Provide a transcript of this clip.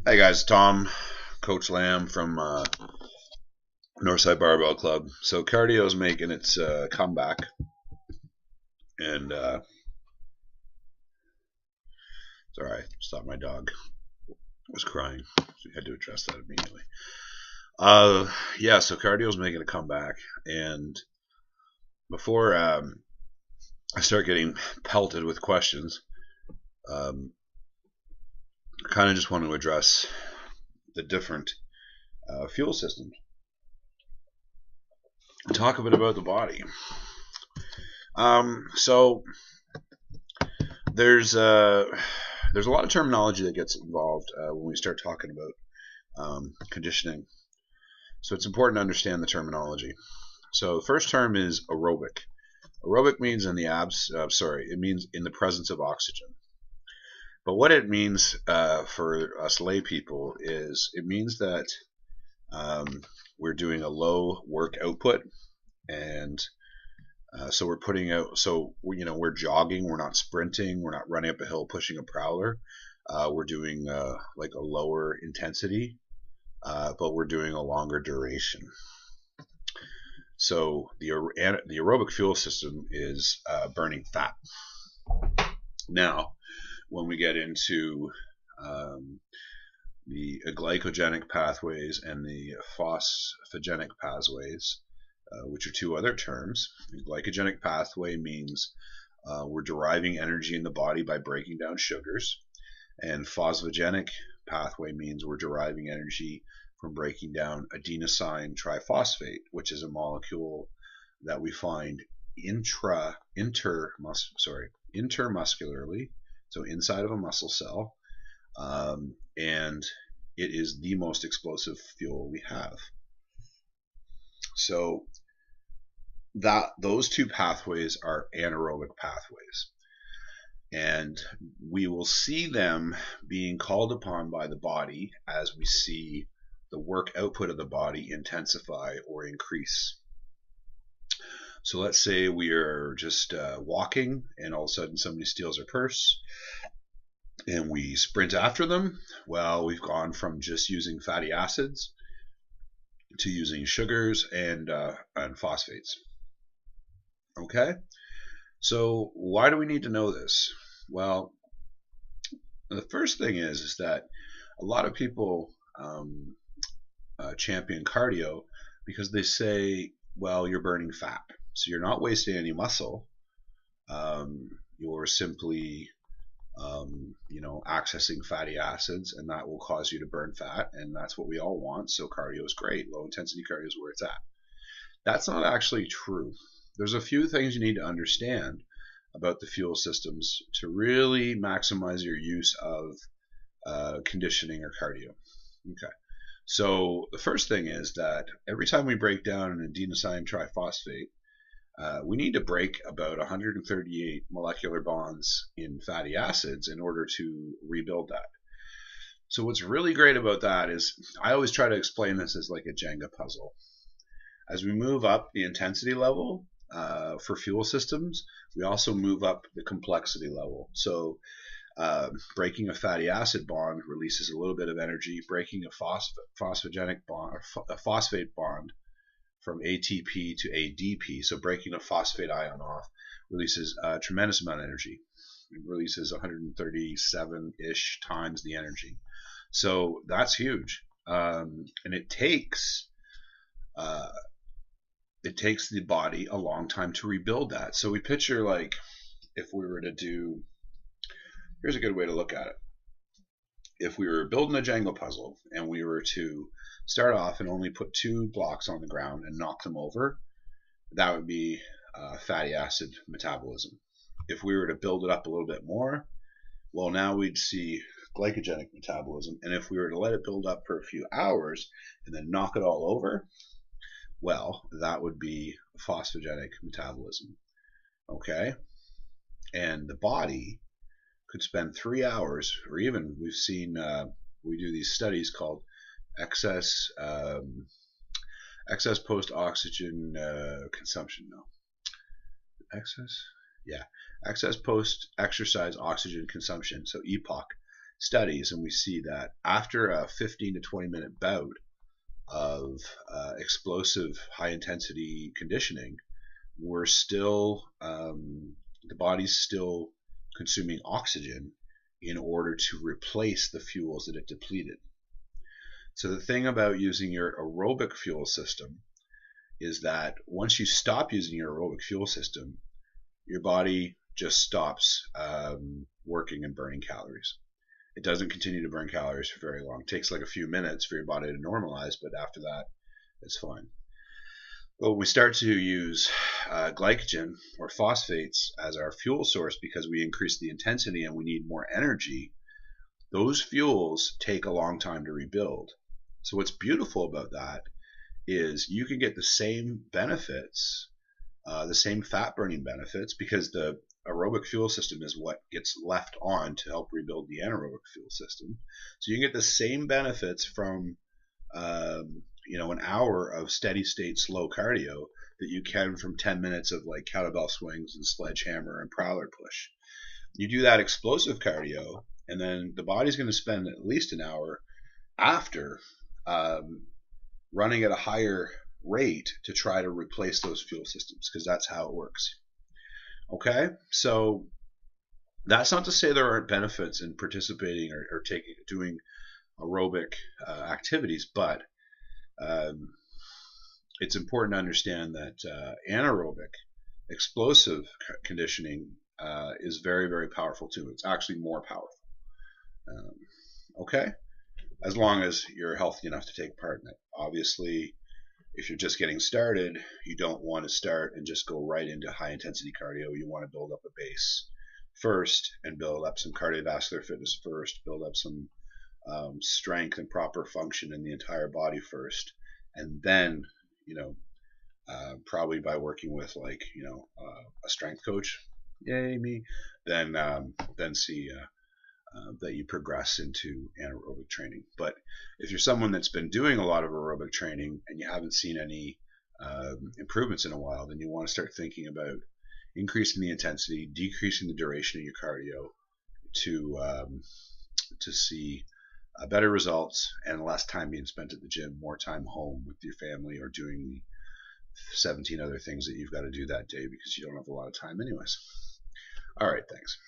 Hey guys, Tom, Coach Lamb from Northside Barbell Club. So cardio is making its comeback, and sorry, stop. My dog was crying, so we had to address that immediately. Yeah, so cardio is making a comeback, and before I start getting pelted with questions, I kind of just want to address the different fuel systems. Talk a bit about the body. So there's a lot of terminology that gets involved when we start talking about conditioning. So it's important to understand the terminology. So the first term is aerobic. Aerobic means in the it means in the presence of oxygen. But what it means for us lay people is it means that we're doing a low work output, and so we're putting out. So we're jogging. We're not sprinting. We're not running up a hill pushing a prowler. We're doing like a lower intensity, but we're doing a longer duration. So the aerobic fuel system is burning fat. Now, when we get into the glycogenic pathways and the phosphogenic pathways, which are two other terms. The glycogenic pathway means we're deriving energy in the body by breaking down sugars, and phosphogenic pathway means we're deriving energy from breaking down adenosine triphosphate, which is a molecule that we find intermuscularly, so inside of a muscle cell, and it is the most explosive fuel we have. So those two pathways are anaerobic pathways, and we will see them being called upon by the body as we see the work output of the body intensify or increase. So let's say we are just walking, and all of a sudden somebody steals our purse, and we sprint after them. Well, we've gone from just using fatty acids to using sugars and phosphates. Okay, so why do we need to know this? Well, the first thing is that a lot of people champion cardio because they say, well, you're burning fat, so you're not wasting any muscle. You're simply accessing fatty acids, and that will cause you to burn fat, and that's what we all want. So cardio is great. Low intensity cardio is where it's at. That's not actually true. There's a few things you need to understand about the fuel systems to really maximize your use of conditioning or cardio. Okay. So the first thing is that every time we break down an adenosine triphosphate, we need to break about 138 molecular bonds in fatty acids in order to rebuild that. So what's really great about that is I always try to explain this as like a Jenga puzzle. As we move up the intensity level for fuel systems, we also move up the complexity level. So breaking a fatty acid bond releases a little bit of energy. Breaking a phosphogenic bond, a phosphate bond, from ATP to ADP, so breaking a phosphate ion off, releases a tremendous amount of energy. It releases 137-ish times the energy. So that's huge, and it takes the body a long time to rebuild that. So we picture, like, if we were to do, here's a good way to look at it. If we were building a Jenga puzzle and we were to start off and only put 2 blocks on the ground and knock them over, that would be fatty acid metabolism. If we were to build it up a little bit more, well, now we'd see glycogenic metabolism. And if we were to let it build up for a few hours and then knock it all over, well, that would be phosphogenic metabolism. Okay? And the body could spend 3 hours, or even we've seen, we do these studies called excess post oxygen consumption. No, excess post exercise oxygen consumption. So EPOC, studies, and we see that after a 15 to 20-minute bout of explosive high intensity conditioning, we're still the body's still consuming oxygen in order to replace the fuels that it depleted. So the thing about using your aerobic fuel system is that once you stop using your aerobic fuel system, your body just stops working and burning calories. It doesn't continue to burn calories for very long. It takes like a few minutes for your body to normalize, but after that, it's fine. But when we start to use glycogen or phosphates as our fuel source because we increase the intensity and we need more energy, those fuels take a long time to rebuild. So what's beautiful about that is you can get the same benefits, the same fat burning benefits, because the aerobic fuel system is what gets left on to help rebuild the anaerobic fuel system. So you can get the same benefits from an hour of steady state slow cardio that you can from 10 minutes of like kettlebell swings and sledgehammer and prowler push. You do that explosive cardio, and then the body's going to spend at least an hour after running at a higher rate to try to replace those fuel systems, because that's how it works. Okay, so that's not to say there aren't benefits in participating or doing aerobic activities, but it's important to understand that anaerobic explosive conditioning is very, very powerful too. It's actually more powerful. Okay, as long as you're healthy enough to take part in it. Obviously, if you're just getting started, you don't want to start and just go right into high intensity cardio. You want to build up a base first and build up some cardiovascular fitness first, build up some strength and proper function in the entire body first, and then probably by working with a strength coach, yay me, then see that you progress into anaerobic training. But if you're someone that's been doing a lot of aerobic training and you haven't seen any improvements in a while, then you want to start thinking about increasing the intensity, decreasing the duration of your cardio to see better results and less time being spent at the gym, more time home with your family or doing the 17 other things that you've got to do that day because you don't have a lot of time anyways. All right, thanks.